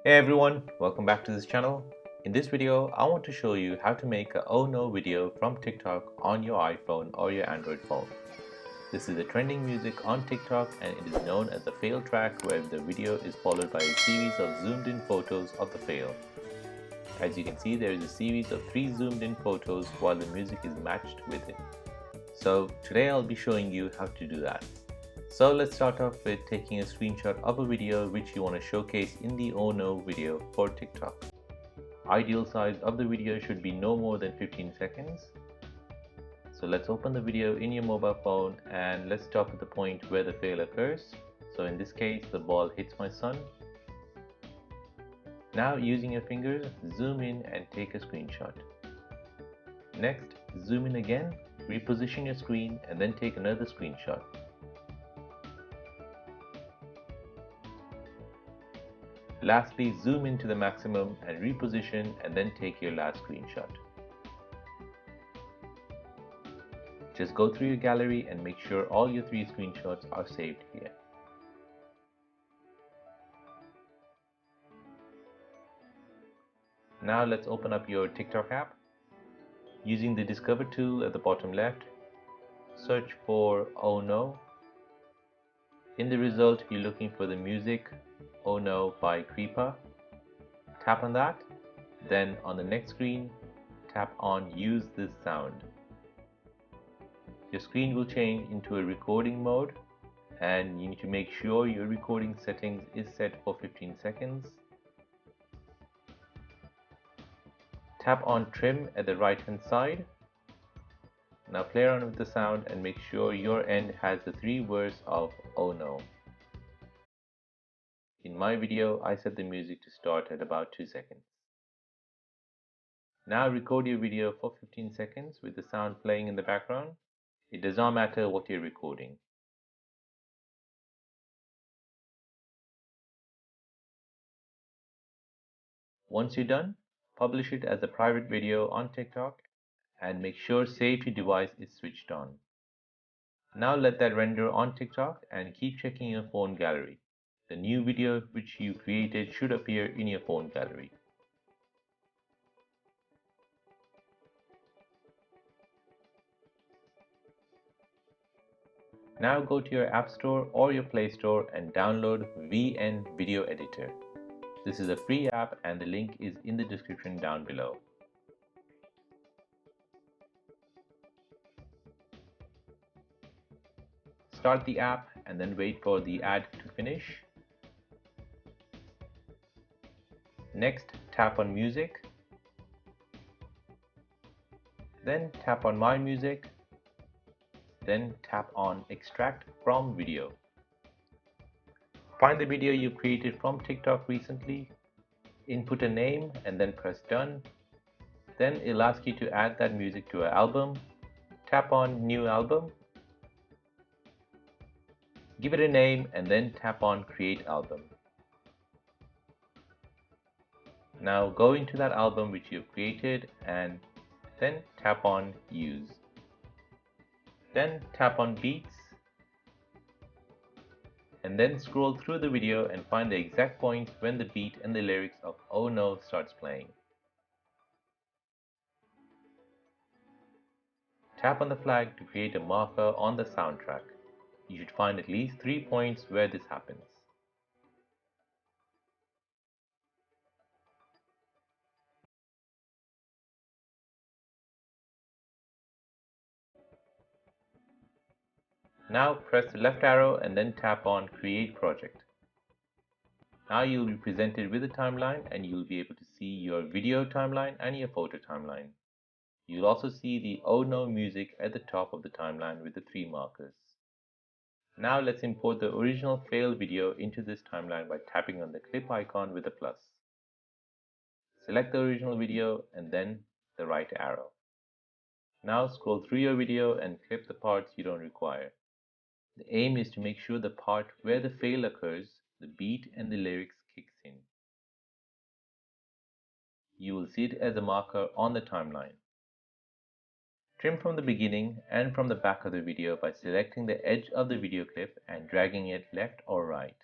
Hey everyone, welcome back to this channel. In this video, I want to show you how to make a oh no video from TikTok on your iPhone or your Android phone. This is a trending music on TikTok and it is known as the fail track, where the video is followed by a series of zoomed in photos of the fail. As you can see, there is a series of 3 zoomed in photos while the music is matched with it. So today I'll be showing you how to do that. So let's start off with taking a screenshot of a video which you want to showcase in the oh no video for TikTok. Ideal size of the video should be no more than 15 seconds. So let's open the video in your mobile phone and let's stop at the point where the fail occurs. So in this case, the ball hits my son. Now using your fingers, zoom in and take a screenshot. Next, zoom in again, reposition your screen and then take another screenshot. Lastly, zoom in to the maximum and reposition and then take your last screenshot. Just go through your gallery and make sure all your 3 screenshots are saved here. Now let's open up your TikTok app. Using the Discover tool at the bottom left, search for Oh No. In the result, you're looking for the music Oh No by Creeper. Tap on that. Then on the next screen, tap on Use this sound. Your screen will change into a recording mode and you need to make sure your recording settings is set for 15 seconds. Tap on Trim at the right hand side. Now play around with the sound and make sure your end has the 3 words of Oh No. In my video, I set the music to start at about 2 seconds. Now record your video for 15 seconds with the sound playing in the background. It does not matter what you're recording. Once you're done, publish it as a private video on TikTok and make sure Save to Device is switched on. Now let that render on TikTok and keep checking your phone gallery. The new video which you created should appear in your phone gallery. Now go to your App Store or your Play Store and download VN Video Editor. This is a free app and the link is in the description down below. Start the app and then wait for the ad to finish. Next, tap on Music. Then tap on My Music. Then tap on Extract from Video. Find the video you created from TikTok recently, input a name and then press Done. Then it'll ask you to add that music to an album. Tap on New Album. Give it a name and then tap on Create Album. Now go into that album which you've created and then tap on Use. Then tap on Beats and then scroll through the video and find the exact point when the beat and the lyrics of Oh No starts playing. Tap on the flag to create a marker on the soundtrack. You should find at least 3 points where this happens. Now press the left arrow and then tap on Create Project. Now you'll be presented with a timeline and you'll be able to see your video timeline and your photo timeline. You'll also see the Oh No music at the top of the timeline with the 3 markers. Now let's import the original fail video into this timeline by tapping on the clip icon with a plus. Select the original video and then the right arrow. Now scroll through your video and clip the parts you don't require. The aim is to make sure the part where the fail occurs, the beat and the lyrics kicks in. You will see it as a marker on the timeline. Trim from the beginning and from the back of the video by selecting the edge of the video clip and dragging it left or right.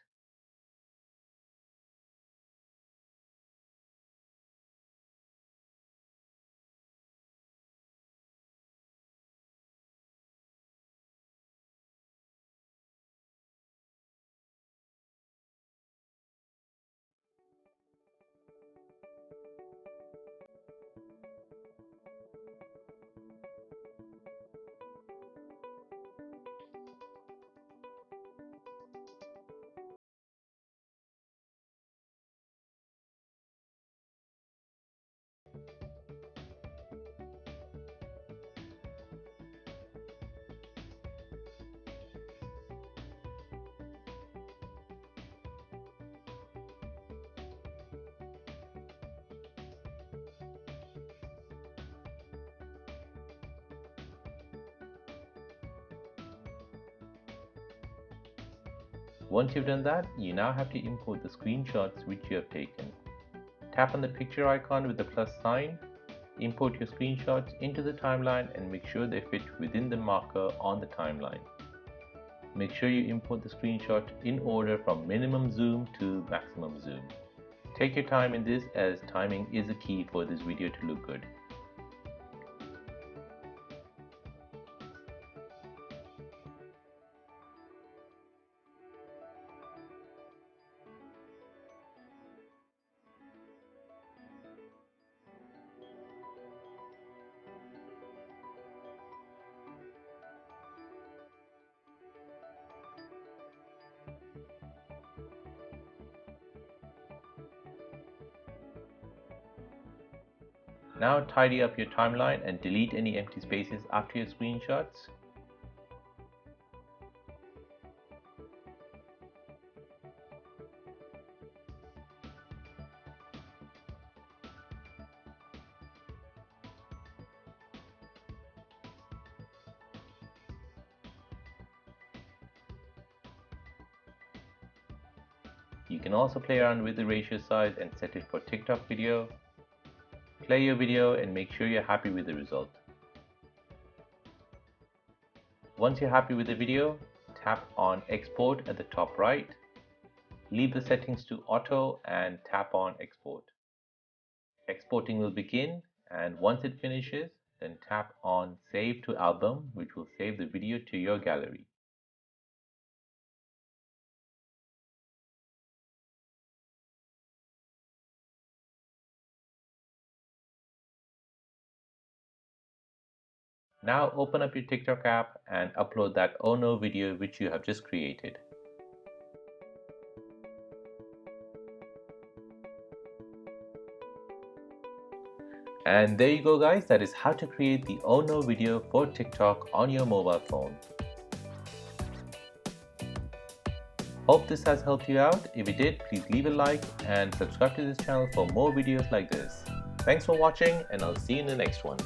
Once you've done that, you now have to import the screenshots which you have taken. Tap on the picture icon with the plus sign, import your screenshots into the timeline and make sure they fit within the marker on the timeline. Make sure you import the screenshot in order from minimum zoom to maximum zoom. Take your time in this, as timing is a key for this video to look good. Now tidy up your timeline and delete any empty spaces after your screenshots. You can also play around with the ratio size and set it for TikTok video. Play your video and make sure you're happy with the result. Once you're happy with the video, tap on Export at the top right. Leave the settings to Auto and tap on Export. Exporting will begin, and once it finishes, then tap on Save to Album, which will save the video to your gallery. Now open up your TikTok app and upload that Oh No video which you have just created. And there you go guys, that is how to create the Oh No video for TikTok on your mobile phone. Hope this has helped you out. If it did, please leave a like and subscribe to this channel for more videos like this. Thanks for watching, and I'll see you in the next one.